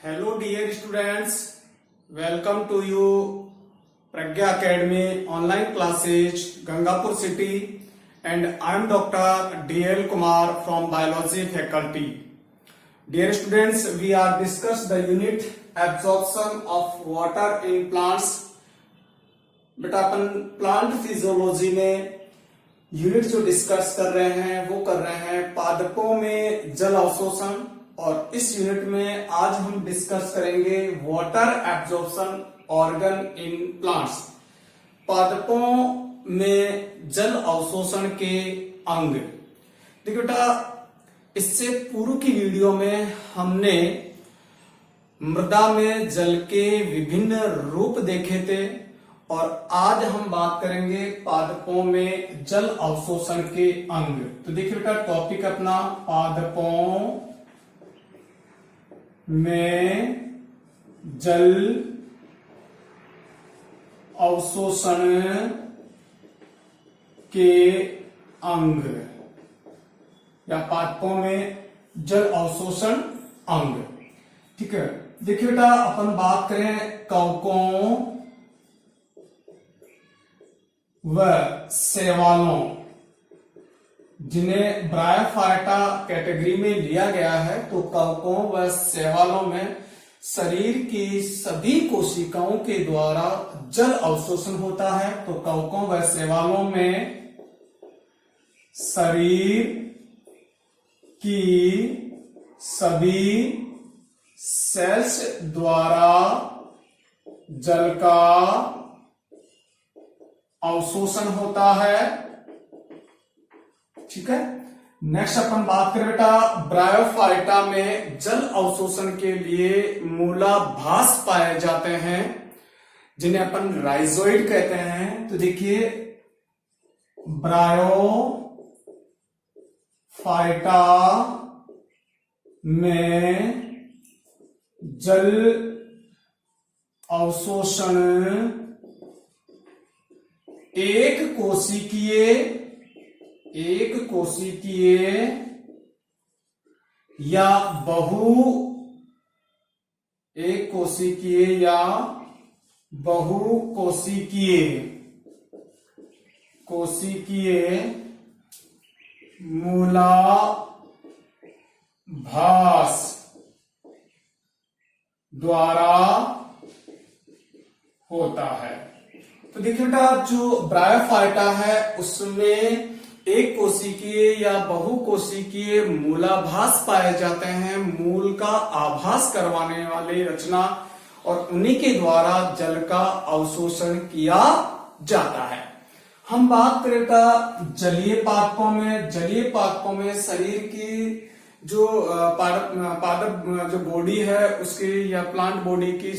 Hello dear students, welcome to you Pragya Academy online classes Gangapur city and I am Dr. DL Kumar from biology faculty. Dear students, we are discuss the unit absorption of water in plants. बेटा अपन plant physiology में unit जो discuss कर रहे हैं वो कर रहे हैं पादपों में जल अवशोषण और इस यूनिट में आज हम डिस्कस करेंगे water absorption organ in plants. पादपों में जल अवशोषण के अंग। देखिए बेटा, इससे पूर्व की वीडियो में हमने मृदा में जल के विभिन्न रूप देखे थे और आज हम बात करेंगे पादपों में जल अवशोषण के अंग। तो देखिए बेटा, टॉपिक अपना पादपों में जल अवशोषण के अंग या पादपों में जल अवशोषण अंग। ठीक है, देखिए बेटा, अपन बात करें कवकों व शैवालों, जिन्हें ब्रायोफाइटा कैटेगरी में लिया गया है, तो कवकों व शैवालों में शरीर की सभी कोशिकाओं के द्वारा जल अवशोषण होता है। तो कवकों व शैवालों में शरीर की सभी सेल्स द्वारा जल का अवशोषण होता है। ठीक है, नेक्स्ट अपन बात करें बेटा, ब्रायोफाइटा में जल अवशोषण के लिए मूलाभास पाए जाते हैं, जिन्हें अपन राइजोइड कहते हैं। तो देखिए, ब्रायोफाइटा में जल अवशोषण एक कोशिकीय या बहुकोशिकीय मूलाभास द्वारा होता है। तो देखिए बेटा, जो ब्रायोफाइटा है उसमें एक कोशिकीय या बहुकोशिकीय मूलाभास पाए जाते हैं, मूल का आभास करवाने वाले रचना, और उन्हीं के द्वारा जल का अवशोषण किया जाता है। हम बात करें जलीय पादपों में शरीर की जो पादप जो बॉडी है उसकी या प्लांट बॉडी की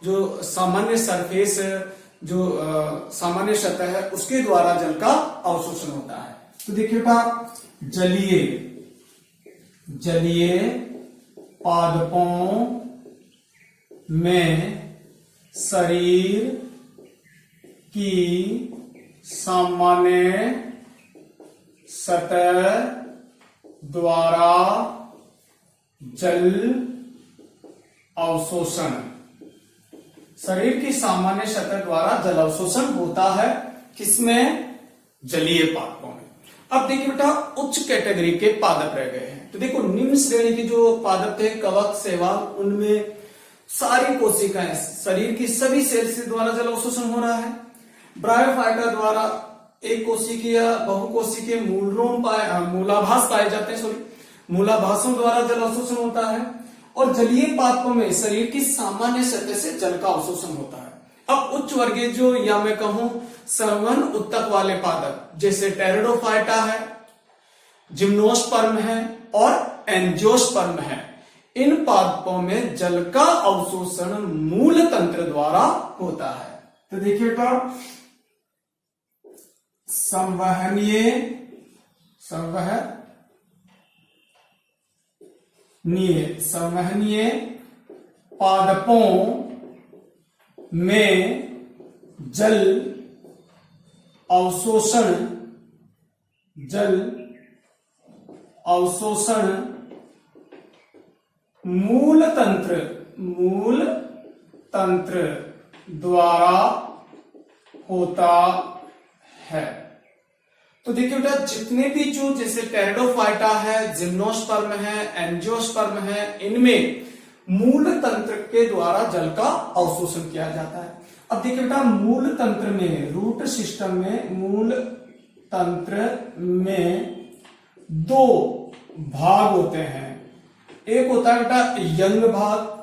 जो सामान्य सरफेस, जो सामान्य सतह है, उसके द्वारा जल का अवशोषण होता है। तो देखिए बेटा, जलीय पादपों में शरीर की सामान्य सतह द्वारा जल अवशोषण, शरीर की सामान्य सतह द्वारा जल अवशोषण होता है। किसमें? जलीय पादपों में। अब देखिए बेटा, उच्च कैटेगरी के पादप रह गए हैं। तो देखो, निम्न श्रेणी के जो पादप थे, कवक, शैवाल, उनमें सारी कोशिकाएं, शरीर की सभी सेल्स द्वारा जल अवशोषण हो रहा है। ब्रायोफाइटा द्वारा एक कोशिकीय बहुकोशिकीय मूलाभास पाए जाते हैं, मूलाभासों द्वारा जल अवशोषण होता है। और जलीय पादपों में शरीर की सामान्य सतह से जल का अवशोषण होता है। अब उच्च वर्गीय जो, या मैं कहूं संवहन उत्तक वाले पादप, जैसे टेरिडोफाइटा है, जिम्नोस्पर्म है और एंजियोस्पर्म है, इन पादपों में जल का अवशोषण मूल तंत्र द्वारा होता है। तो देखिए बेटा, संवहनीय पादपों में जल अवशोषण मूल मूल तंत्र द्वारा होता है। तो देखिए बेटा, जितने भी जो जैसे टेरिडोफाइटा है, जिम्नोस्पर्म है, एंजियोस्पर्म है, इनमें मूल तंत्र के द्वारा जल का अवशोषण किया जाता है। अब देखिए बेटा, मूल तंत्र में, रूट सिस्टम में मूल तंत्र में दो भाग होते हैं। एक होता है बेटा यंग भाग,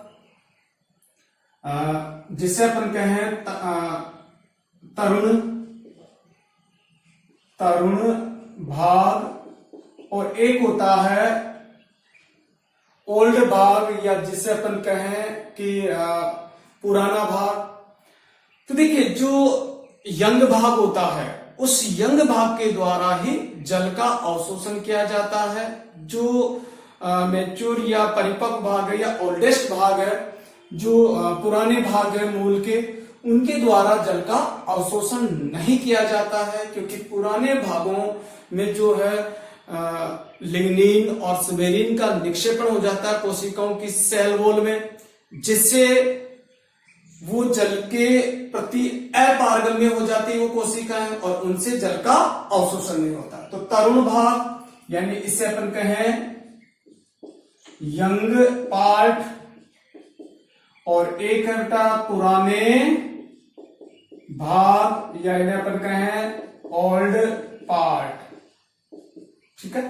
जिसे अपन कहें तरुण भाग, और एक होता है ओल्ड भाग, या जिसे अपन कहें कि पुराना भाग। तो देखिए, जो यंग भाग होता है, उस यंग भाग के द्वारा ही जल का अवशोषण किया जाता है। जो मैच्योर या परिपक्व भाग है या ओल्डेस्ट भाग है, जो पुराने भाग है मूल के, उनके द्वारा जल का अवशोषण नहीं किया जाता है, क्योंकि पुराने भागों में जो है लिग्निन और सुबेरिन का निक्षेपण हो जाता है कोशिकाओं की सेल वॉल में, जिससे वो जल के प्रति अपारगम्य हो जाती है वो कोशिकाएं, और उनसे जल का अवशोषण नहीं होता। तो तरुण भाग यानी इसे अपन कहें यंग पार्ट, और एक है बेटा पुराने भाग, या इन्हें अपन कहें ओल्ड पार्ट। ठीक है,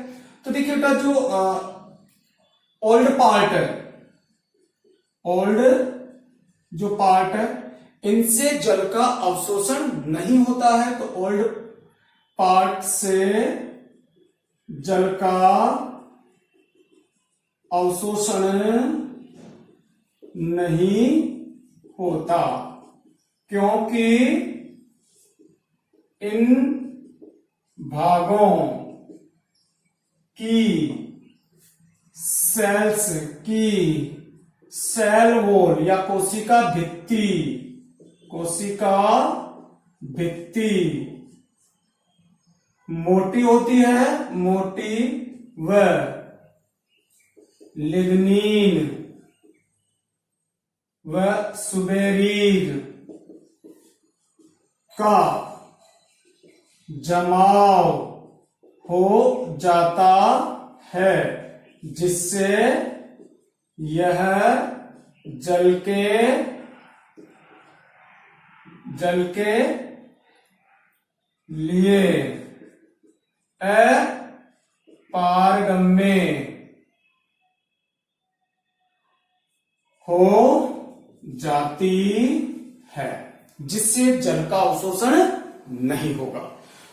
तो देखिए बेटा, जो ओल्ड पार्ट है, ओल्ड जो पार्ट है, इनसे जल का अवशोषण नहीं होता है। तो ओल्ड पार्ट से जल का अवशोषण नहीं होता, क्योंकि इन भागों की सेल्स की सेल वॉल या कोशिका भित्ति मोटी होती है, मोटी व लिग्निन व सुबेरिन का जमाव हो जाता है, जिससे यह जल के लिए अपारगम्य हो जाती है, जिससे जल का अवशोषण नहीं होगा।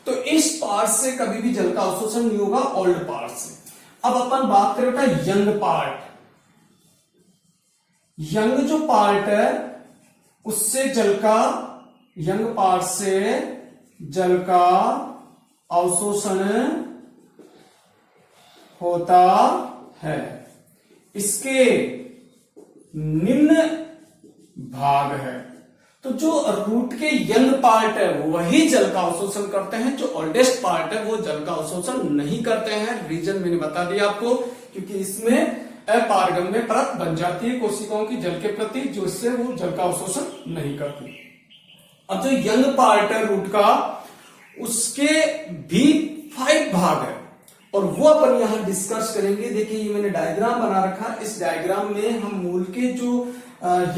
तो इस पार्ट से कभी भी जल का अवशोषण नहीं होगा, ओल्ड पार्ट से। अब अपन बात करें बेटा यंग पार्ट। यंग जो पार्ट है, उससे यंग पार्ट से जल का अवशोषण होता है। इसके निम्न भाग है। तो जो रूट के यंग पार्ट है वही जल का अवशोषण करते हैं, जो ओल्डेस्ट पार्ट है वो जल का अवशोषण नहीं करते हैं। रीजन मैंने बता दिया आपको, क्योंकि इसमें अपारगम्य परत बन जाती है कोशिकाओं की जल के प्रति, जो इससे वो जल का अवशोषण नहीं करती। अब जो यंग पार्ट है रूट का, उसके भी 5 भाग है, और वो अपन यहां डिस्कस करेंगे। देखिए, ये मैंने डायग्राम बना रखा। इस डायग्राम में हम मूल के जो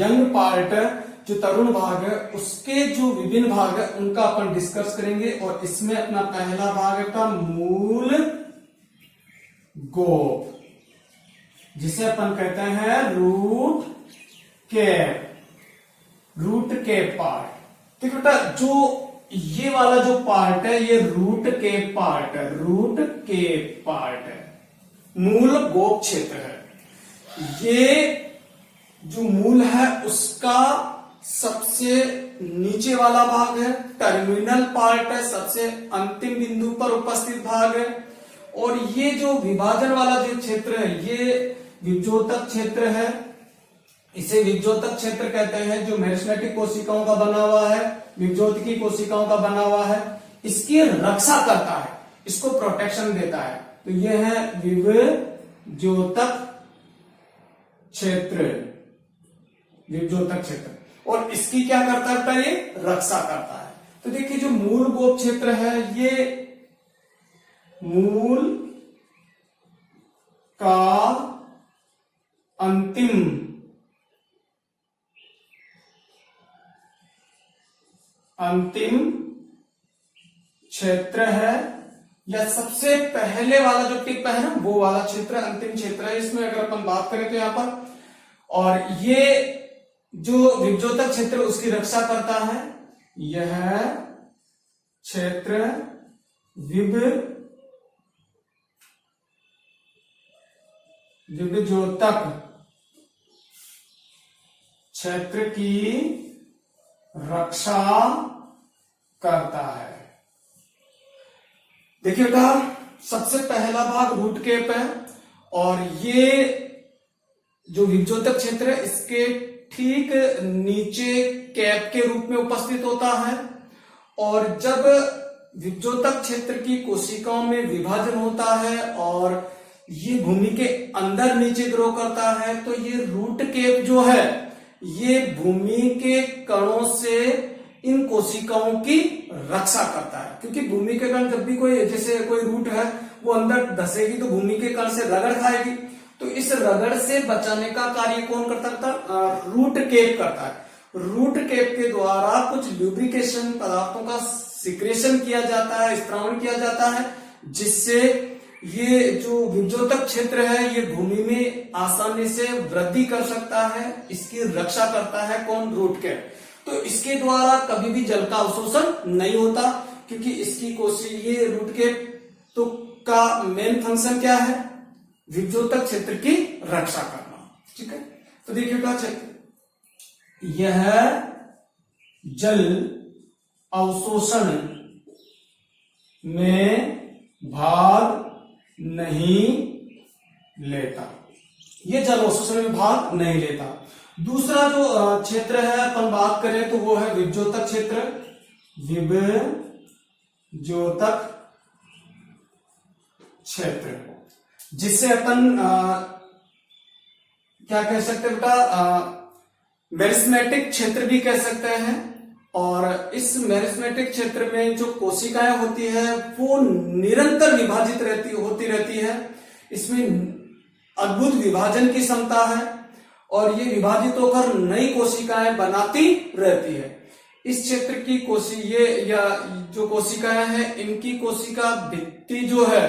यंग पार्ट है, जो तरुण भाग है, उसके जो विभिन्न भाग है उनका अपन डिस्कस करेंगे। और इसमें अपना पहला भाग है मूल गोप, जिसे अपन कहते हैं रूट कैप पार्ट। तो बेटा, जो ये वाला जो पार्ट है, ये रूट कैप पार्ट है, रूट कैप पार्ट है, मूल गोप क्षेत्र है। ये जो मूल है उसका सबसे नीचे वाला भाग है, टर्मिनल पार्ट है, सबसे अंतिम बिंदु पर उपस्थित भाग है। और ये जो विभाजन वाला जो क्षेत्र है, ये विभ्योतक क्षेत्र है। इसे विभ्योतक क्षेत्र कहते हैं, जो मेरिस्टेमेटिक कोशिकाओं का बना हुआ है, विभ्योतकी कोशिकाओं का बना हुआ है। इसकी रक्षा करता है, इसको प्रोटेक्शन देता है। तो यह है विभ्योतक क्षेत्र, विभजोतक क्षेत्र। और इसकी क्या करता है बेटा, ये रक्षा करता है। तो देखिए जो मूल गोप क्षेत्र है, ये मूल का अंतिम क्षेत्र है, या सबसे पहले वाला जो टिप है ना, वो वाला क्षेत्र अंतिम क्षेत्र है। इसमें अगर अपन बात करें तो यहां पर, और ये जो विभजोतक क्षेत्र उसकी रक्षा करता है, यह क्षेत्र विभजोतक क्षेत्र की रक्षा करता है। देखिए बेटा, सबसे पहला भाग रूट कैप है, और ये जो विभजोतक क्षेत्र है इसके ठीक नीचे कैप के रूप में उपस्थित होता है। और जब विभजोतक क्षेत्र की कोशिकाओं में विभाजन होता है और ये भूमि के अंदर नीचे ग्रो करता है, तो ये रूट कैप जो है ये भूमि के कणों से इन कोशिकाओं की रक्षा करता है। क्योंकि भूमि के कण जब भी कोई, जैसे कोई रूट है वो अंदर धसेगी तो भूमि के कण से रगड़ खाएगी, तो इस रगड़ से बचाने का कार्य कौन करता है, रूट कैप करता है। रूट कैप के द्वारा कुछ ल्यूब्रिकेशन पदार्थों का सिक्रेशन किया जाता है, स्त्रावण किया जाता है, जिससे ये जो विभजोतक क्षेत्र है ये भूमि में आसानी से वृद्धि कर सकता है, इसकी रक्षा करता है कौन, रूट कैप। तो इसके द्वारा कभी भी जल का अवशोषण नहीं होता, क्योंकि इसकी ये रूट कैप तो का मेन फंक्शन क्या है, विभजोतक क्षेत्र की रक्षा करना। ठीक है, तो देखिए क्या क्षेत्र, यह जल अवशोषण में भाग नहीं लेता, ये जल अवशोषण में भाग नहीं लेता। दूसरा जो क्षेत्र है अपन बात करें तो वो है विभजोतक क्षेत्र। विभजोतक क्षेत्र, जिससे अपन क्या कह सकते हैं बेटा, मेरिस्मेटिक क्षेत्र भी कह सकते हैं। और इस मेरिस्मेटिक क्षेत्र में जो कोशिकाएं होती है वो निरंतर विभाजित होती रहती है। इसमें अद्भुत विभाजन की क्षमता है और ये विभाजित होकर नई कोशिकाएं बनाती रहती है। इस क्षेत्र की जो कोशिकाएं हैं, इनकी कोशिका भित्ति जो है,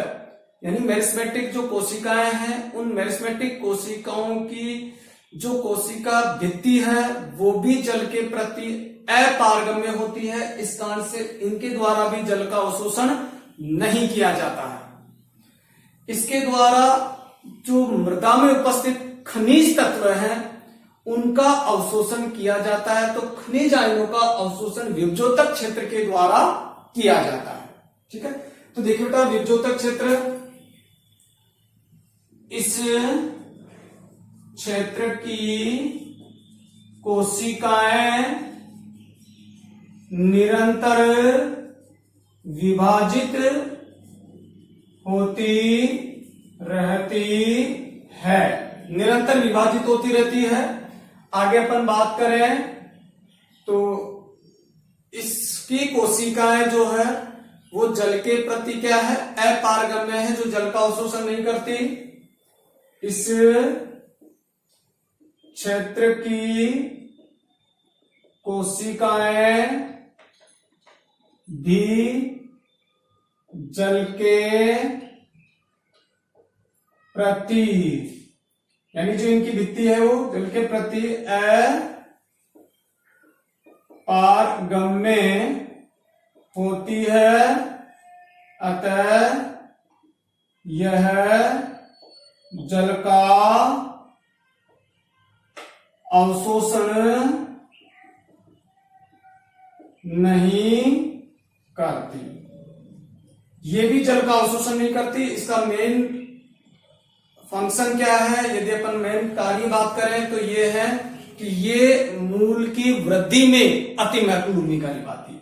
यानी मेरिस्मेटिक जो कोशिकाएं हैं, उन मेरिस्मेटिक कोशिकाओं की जो कोशिका भित्ति है वो भी जल के प्रति अपारगम्य होती है। इस कारण से इनके द्वारा भी जल का अवशोषण नहीं किया जाता है। इसके द्वारा जो मृदा में उपस्थित खनिज तत्व हैं उनका अवशोषण किया जाता है। तो खनिज आयनों का अवशोषण विभजोतक क्षेत्र के द्वारा किया जाता है। ठीक है, तो देखिए बेटा, विभजोतक क्षेत्र, इस क्षेत्र की कोशिकाएं निरंतर विभाजित होती रहती है, निरंतर विभाजित होती रहती है। आगे अपन बात करें तो इसकी कोशिकाएं जो है वो जल के प्रति क्या है, अपारगम्य है, जो जल का अवशोषण नहीं करती। इस क्षेत्र की कोशिकाएं भी जल के प्रति, यानी जो इनकी भित्ति है वो जल के प्रति अपारगम्य होती है, अतः यह जल का अवशोषण नहीं करती। ये भी जल का अवशोषण नहीं करती। इसका मेन फंक्शन क्या है, यदि अपन मेन कार्य बात करें तो ये है कि ये मूल की वृद्धि में अति महत्वपूर्ण भूमिका निभाती है।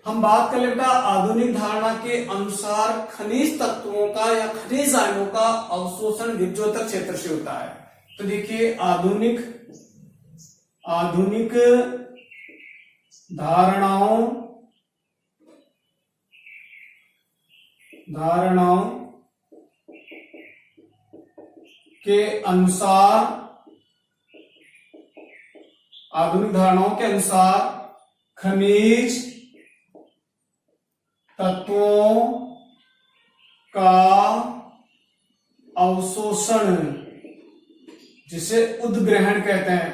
हम बात कर लेते हैं आधुनिक धारणा के अनुसार खनिज तत्वों का या खनिज आयनों का अवशोषण विभजोतक क्षेत्र से होता है। तो देखिए, आधुनिक आधुनिक धारणाओं के अनुसार खनिज तत्वों का अवशोषण, जिसे उद्ग्रहण कहते हैं,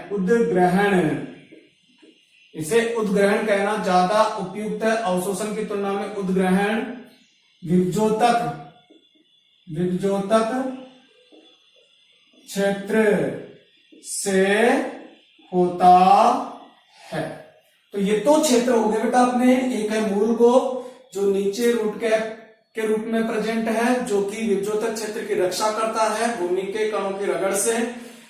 इसे उद्ग्रहण कहना ज्यादा उपयुक्त है अवशोषण की तुलना में। उद्ग्रहण विभजोतक क्षेत्र से होता है। तो ये तो क्षेत्र हो गए बेटा अपने। एक है मूल गोप जो नीचे रूट कैप के रूप में प्रेजेंट है, जो कि विभजोतक क्षेत्र की रक्षा करता है भूमि के कणों की रगड़ से।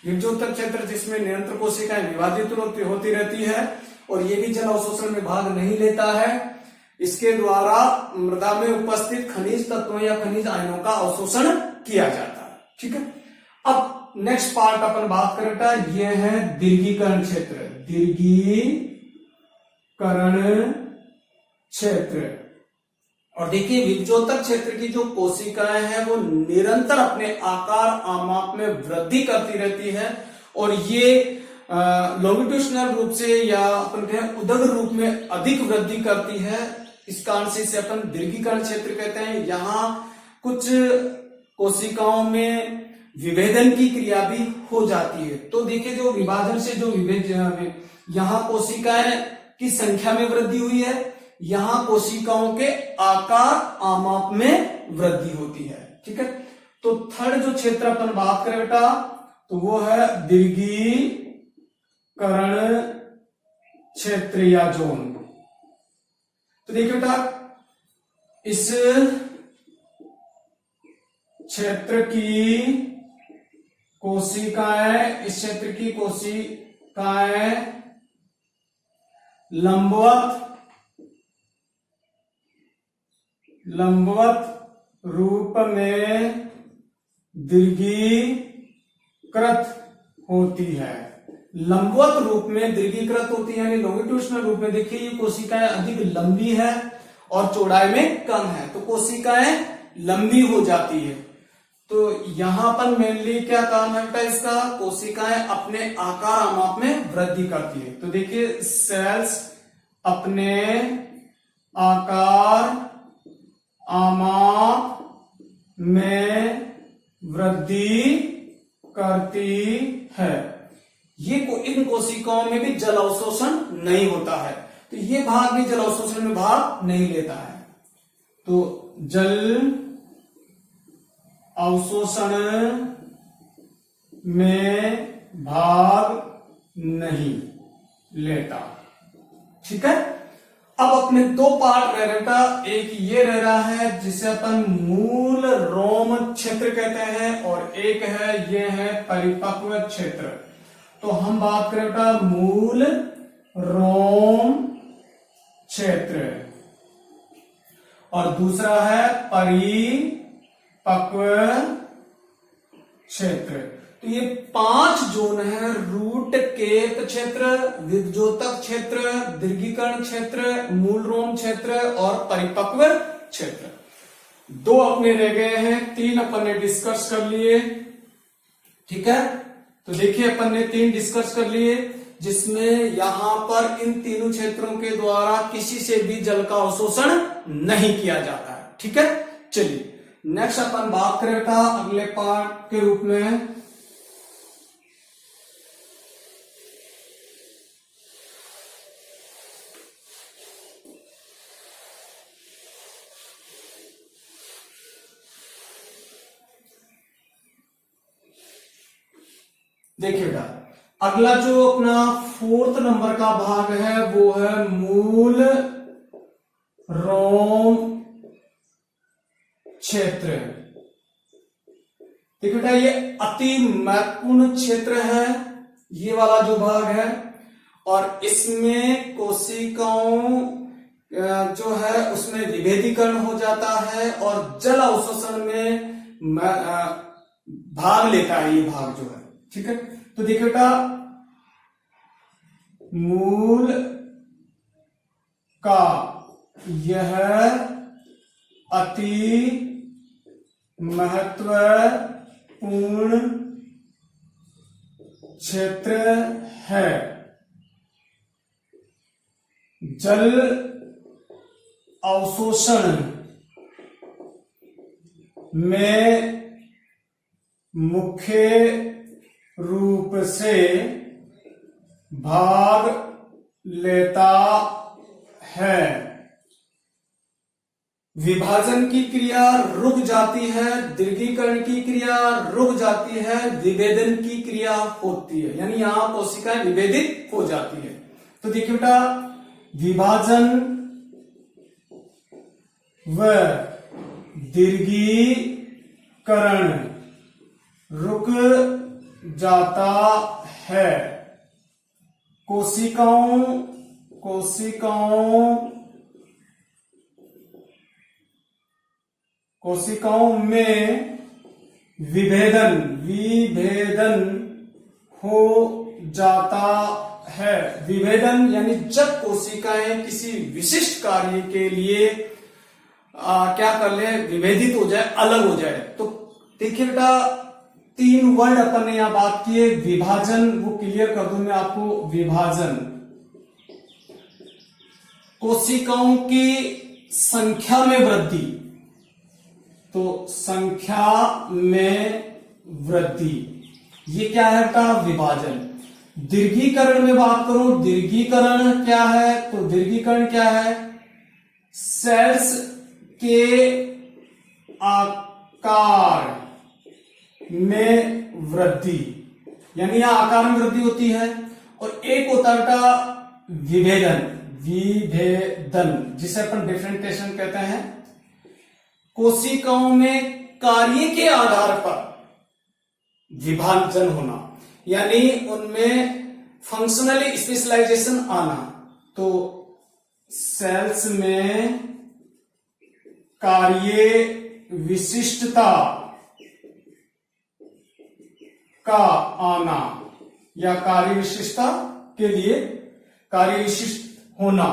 विभजोतक क्षेत्र जिसमें निरंतर कोशिकाएं विभाजित होती रहती है और ये भी जल अवशोषण में भाग नहीं लेता है। इसके द्वारा मृदा में उपस्थित खनिज तत्वों या खनिज आयनों का अवशोषण किया जाता है। ठीक है, अब नेक्स्ट पार्ट अपन बात करें बेटा, ये है दीर्घीकरण क्षेत्र। और देखिए विभजोतक क्षेत्र की जो कोशिकाएं हैं वो निरंतर अपने आकार आमाप में वृद्धि करती रहती है और ये लॉन्गिट्यूशनल रूप से या अपन कहें उदग्र रूप में अधिक वृद्धि करती है। इस कारण से इसे अपन दीर्घीकरण क्षेत्र कहते हैं। यहाँ कुछ कोशिकाओं में विभेदन की क्रिया भी हो जाती है। तो देखिए जो विभाजन से जो यहाँ कोशिकाएं की संख्या में वृद्धि हुई है, यहाँ कोशिकाओं के आकार आमाप में वृद्धि होती है। ठीक है, तो थर्ड जो क्षेत्र अपन बात करें बेटा तो वो है दीर्घीकरण क्षेत्र या जोन। तो देखिए बेटा इस क्षेत्र की कोशिकाएं लंबवत रूप में दीर्घीकृत होती है। लंबवत रूप में दीर्घीकृत होती है यानी लॉन्गिट्यूशनल रूप में। देखिए ये कोशिकाएं अधिक लंबी है और चौड़ाई में कम है, तो कोशिकाएं लंबी हो जाती है। तो यहां पर मेनली क्या काम है बेटा इसका, कोशिकाएं अपने आकार आमाप में वृद्धि करती है। तो देखिए सेल्स अपने आकार आमाप में वृद्धि करती है। ये इन कोशिकाओं में भी जल अवशोषण नहीं होता है, तो ये भाग भी जल अवशोषण में भाग नहीं लेता है। तो जल अवशोषण में भाग नहीं लेता। ठीक है, अब अपने दो पार्ट रह रहा, एक ये रह रहा है जिसे अपन मूल रोम क्षेत्र कहते हैं और एक है ये है परिपक्व क्षेत्र। तो हम बात करें बेटा मूल रोम क्षेत्र और दूसरा है परिपक्व क्षेत्र। तो ये 5 जोन है, रूट केप क्षेत्र, विभजोतक क्षेत्र, दीर्घीकरण क्षेत्र, मूल रोम क्षेत्र और परिपक्व क्षेत्र। 2 अपने रह गए हैं, 3 अपन ने डिस्कस कर लिए। ठीक है, तो देखिए अपन ने 3 डिस्कस कर लिए जिसमें यहां पर इन तीनों क्षेत्रों के द्वारा किसी से भी जल का अवशोषण नहीं किया जाता है। ठीक है, चलिए नेक्स्ट अपन बात करें था अगले पार्ट के रूप में। देखिए बेटा अगला जो अपना 4th नंबर का भाग है वो है मूल रोम क्षेत्र। देखिए बेटा ये अति महत्वपूर्ण क्षेत्र है, ये वाला जो भाग है, और इसमें कोशिकाओं जो है उसमें विभेदीकरण हो जाता है और जल अवशोषण में भाग लेता है ये भाग जो है। ठीक है, तो देखिए बेटा मूल का यह अति महत्वपूर्ण क्षेत्र है। जल अवशोषण में मुख्य रूप से भाग लेता है। विभाजन की क्रिया रुक जाती है, दीर्घीकरण की क्रिया रुक जाती है, विभेदन की क्रिया होती है, यानी यहां कोशिकाएं विभेदित हो जाती है। तो देखिए बेटा, विभाजन व दीर्घीकरण रुक जाता है। कोशिकाओं में विभेदन हो जाता है। विभेदन यानी जब कोशिकाएं किसी विशिष्ट कार्य के लिए क्या कर ले, विभेदित हो जाए, अलग हो जाए। तो देखिए बेटा, 3 वर्ड अपन ने यहां बात किए। विभाजन, वो क्लियर कर दूं मैं आपको। विभाजन कोशिकाओं की संख्या में वृद्धि, तो संख्या में वृद्धि, ये क्या है बेटा, विभाजन। दीर्घीकरण में बात करूं, दीर्घीकरण क्या है, तो दीर्घीकरण क्या है, सेल्स के आकार में वृद्धि, यानी यहां आकार में वृद्धि होती है। और एक होता है बेटा विभेदन, जिसे अपन डिफरेंशिएशन कहते हैं। कोशिकाओं में कार्य के आधार पर विभाजन होना, यानी उनमें फंक्शनली स्पेशलाइजेशन आना। तो सेल्स में कार्य विशिष्टता का आना, या कार्य विशिष्टता के लिए कार्य विशिष्ट होना,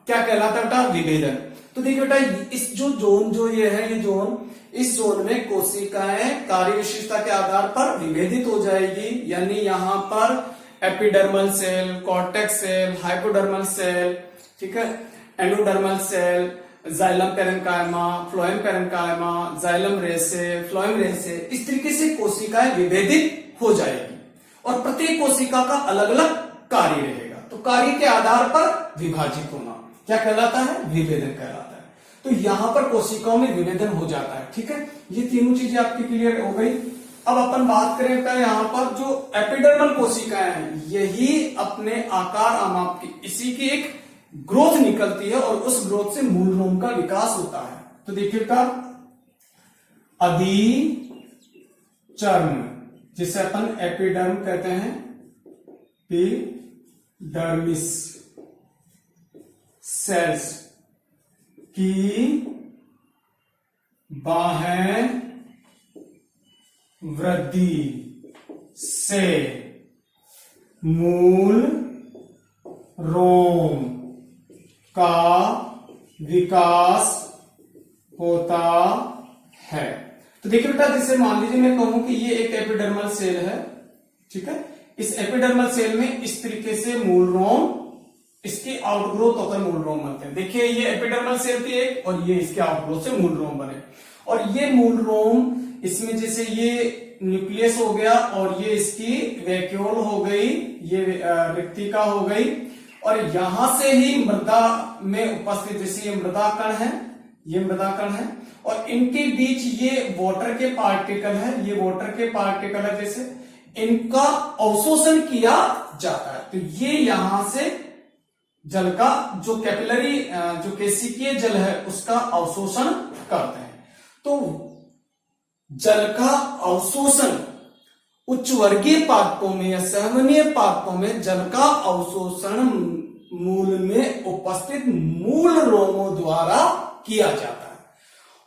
क्या कहलाता है बेटा, विभेदन। तो देखिए बेटा, इस जो जोन जो ये है, ये जोन, इस जोन में कोशिकाएं कार्य विशिष्टता के आधार पर विभेदित हो जाएगी। यानी यहां पर epidermal cell, cortex cell, hypodermal cell, ठीक है, endodermal cell, xylem parenchyma, phloem parenchyma, xylem रेसे, फ्लोएम रेसे, इस तरीके से कोशिकाएं विभेदित हो जाएगी। और प्रत्येक कोशिका का अलग अलग कार्य रहेगा। तो कार्य के आधार पर विभाजित होना क्या कहलाता है, विभेदन कहलाता है। तो यहां पर कोशिकाओं में विभेदन हो जाता है। ठीक है, ये तीनों चीजें आपकी क्लियर हो गई। अब अपन बात करें बेटा, यहां पर जो एपिडर्मल कोशिकाएं हैं, यही अपने आकार आमाप की, इसी की एक ग्रोथ निकलती है और उस ग्रोथ से मूल रोम का विकास होता है। तो देखिए बेटा, अधिचर्म, जिसे अपन एपिडर्म कहते हैं, एपिडर्मिस सेल्स की बाह्य वृद्धि से मूल रोम का विकास होता है। तो देखिए बेटा, जैसे मान लीजिए मैं कहूं कि ये एक एपिडर्मल सेल है, ठीक है, इस एपिडर्मल सेल में इस तरीके से मूल रोम, इसकी आउटग्रोथ होकर मूल रोम बनते हैं। देखिए, ये एपिडर्मल सेल थी एक, और ये इसके आउटग्रोथ से मूल रोम बने। और ये मूल रोम, इसमें जैसे ये न्यूक्लियस हो गया और ये इसकी वैक्यूल हो गई, ये रिक्तिका हो गई, और यहां से ही मृदा में उपस्थित, जैसे ये मृदा कण है, ये मृदा कण है, और इनके बीच ये वाटर के पार्टिकल है, ये वाटर के पार्टिकल है, जैसे इनका अवशोषण किया जाता है। तो ये यहां से जल का जो कैपिलरी, जो केशिकीय जल है, उसका अवशोषण करते हैं। तो जल का अवशोषण उच्च वर्गीय पादपों में या सहवनीय पादपों में जल का अवशोषण मूल में उपस्थित मूल रोमों द्वारा किया जाता है।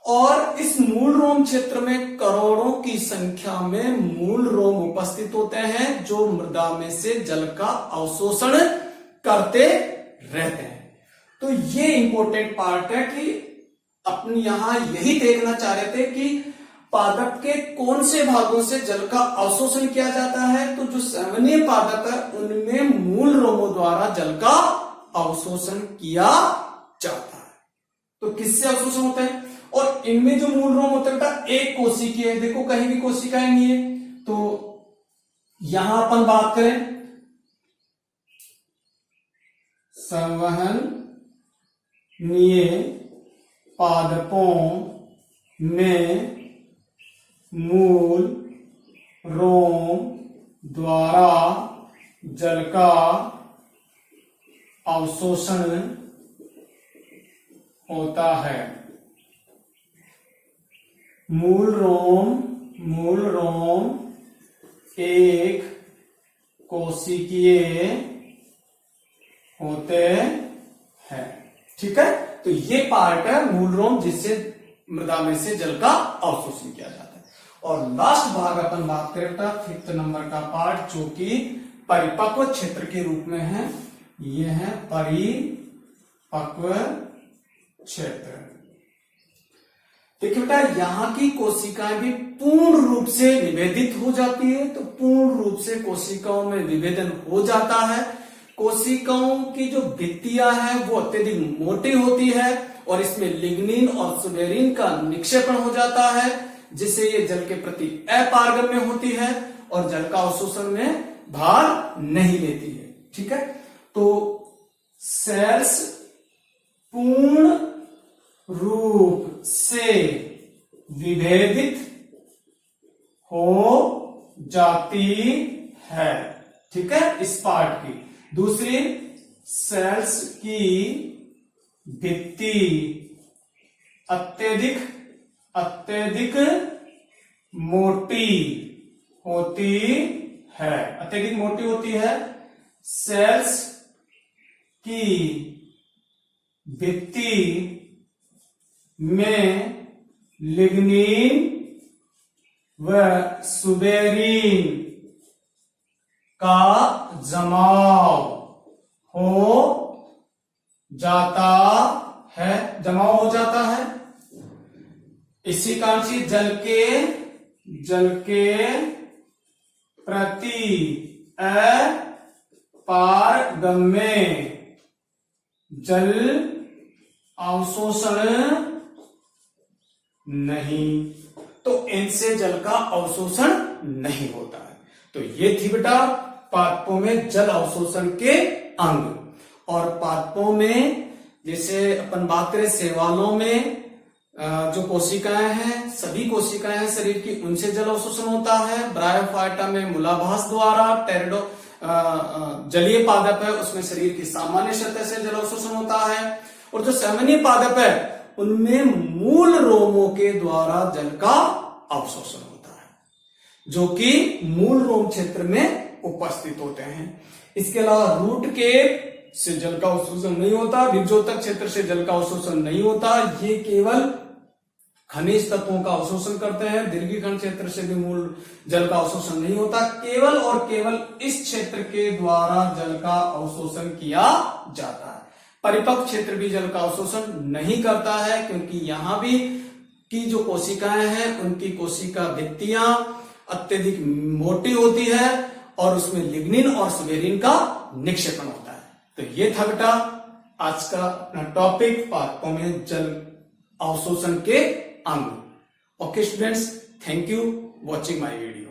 और इस मूल रोम क्षेत्र में करोड़ों की संख्या में मूल रोम उपस्थित होते हैं, जो मृदा में से जल का अवशोषण करते रहते हैं। तो ये इंपॉर्टेंट पार्ट है कि अपने यहां यही देखना चाह रहे थे कि पादप के कौन से भागों से जल का अवशोषण किया जाता है। तो जो सेवनीय पादप है उनमें मूल रोमों द्वारा जल का अवशोषण किया जाता है। तो किससे अवशोषण होता है? और इनमें जो मूल रोम होता है बेटा एक कोशिकीय है, देखो कहीं भी कोशिकाएं नहीं है। तो यहां अपन बात करें संवहनीय पादपों में मूल रोम द्वारा जल का अवशोषण होता है। मूल रोम एक कोशिकीय होते हैं। ठीक है, तो ये पार्ट है मूल रोम जिससे मृदा में से जल का अवशोषण किया जाता है। और लास्ट भाग अपन बात करें बेटा 5th नंबर का पार्ट जो कि परिपक्व क्षेत्र के रूप में है। ये है परिपक्व क्षेत्र। देखिए बेटा यहां की कोशिकाएं भी पूर्ण रूप से विभेदित हो जाती है। तो पूर्ण रूप से कोशिकाओं में विभेदन हो जाता है। कोशिकाओं की जो भित्तियां हैं वो अत्यधिक मोटी होती है और इसमें लिग्निन और सुबेरिन का निक्षेपण हो जाता है, जिससे ये जल के प्रति अपारगम्य होती है और जल का अवशोषण में भाग नहीं लेती है। ठीक है, तो सेल्स पूर्ण रूप से विभेदित हो जाती है। ठीक है, इस पार्ट की। दूसरी, सेल्स की भित्ति अत्यधिक मोटी होती है। अत्यधिक मोटी होती है। सेल्स की भित्ति में लिग्निन व सुबेरिन का जमाव हो जाता है। इसी कारण से जल के प्रति अपारगम्य जल अवशोषण नहीं, तो इनसे जल का अवशोषण नहीं होता है। तो ये थी बेटा पादपों में जल अवशोषण के अंग। और पादपों में जैसे अपन बात करें शैवालों में जो कोशिकाएं हैं, सभी कोशिकाएं हैं शरीर की, उनसे जल अवशोषण होता है। ब्रायोफाइटा में मूलाभास द्वारा, टेरिडो जलीय पादप है उसमें शरीर की सामान्य सतह से जल अवशोषण होता है। और जो सेवनीय पादप है उनमें मूल रोमों के द्वारा जल का अवशोषण होता है, जो कि मूल रोम क्षेत्र में उपस्थित होते हैं। इसके अलावा रूट के से जल का अवशोषण नहीं होता, विभजोतक क्षेत्र से जल का अवशोषण नहीं होता। ये केवल खनिज तत्वों का अवशोषण करते हैं। दीर्घिखंड क्षेत्र से भी मूल जल का अवशोषण नहीं होता। केवल और केवल इस क्षेत्र के द्वारा जल का अवशोषण किया जाता है। परिपक्व क्षेत्र भी जल का अवशोषण नहीं करता है, क्योंकि यहां भी की जो कोशिकाएं हैं उनकी कोशिका भित्तियां अत्यधिक मोटी होती है और उसमें लिग्निन और सुबेरिन का निक्षेपण होता है। तो ये था बेटा आज का अपना टॉपिक, पादपों में जल अवशोषण के अंग। Okay students, thank you watching my video.